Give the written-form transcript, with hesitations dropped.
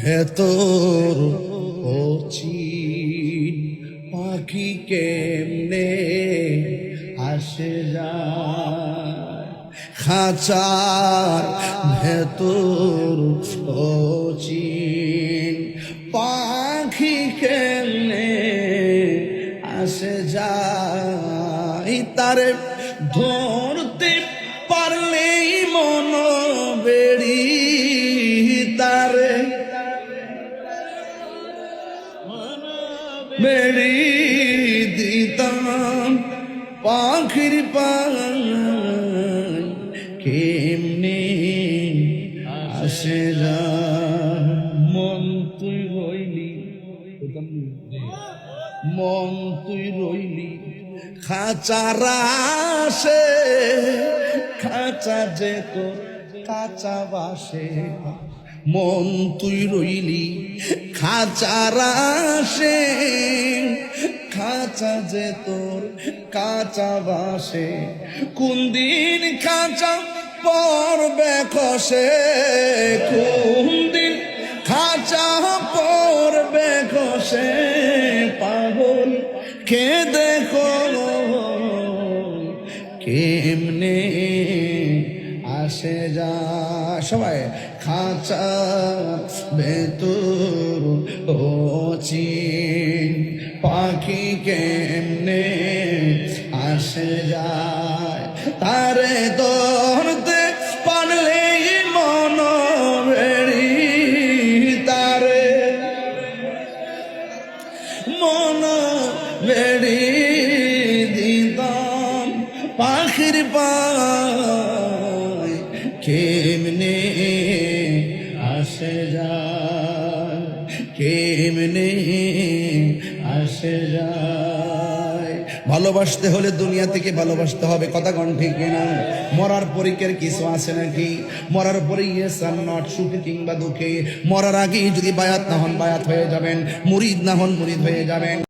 ভেতর ও চিন পাখি কেমনে আসে যায় খাঁচার ভেতর ও চিন পাখি কেমনে আসে যায় তারে ধরতে পারলেই মন বেড়ি তারে বেড়ি দিতাম পাখির পায় কেমনে আসে মন তুই রইলি মন তুই রইলি খাঁচারা সে খাঁচা যে তোর কাঁচা বাসে মন তুই রইলি খাঁচারা সে খাঁচা যে তোর কাঁচা বাসে কোন দিন খাঁচা পড়বে খসে কোন দিন খাঁচা পড়বে খসে পাগল কে দেখো কেমনে আসে যা সবাই খাঁচা ভেতর ও চিন পাখি কেমনে আসে যায় তারে ধরতে পারলে মন বেড়ি তারে মন বেড়ি দিতাম পাখির পায় কেমনে আসে যায় কেমনে আসে যায় ভালোবাসতে হলে দুনিয়া থেকে ভালোবাসতে হবে কথা কোন ঠিক না মরার পরিকের কিছু আছে নাকি মরার পরে ইয়েস আর নট সুখে কিংবা দুঃখে মরার আগেই যদি বায়াত না হন বায়াত হয়ে যাবেন মুরিদ না হন মুরিদ হয়ে যাবেন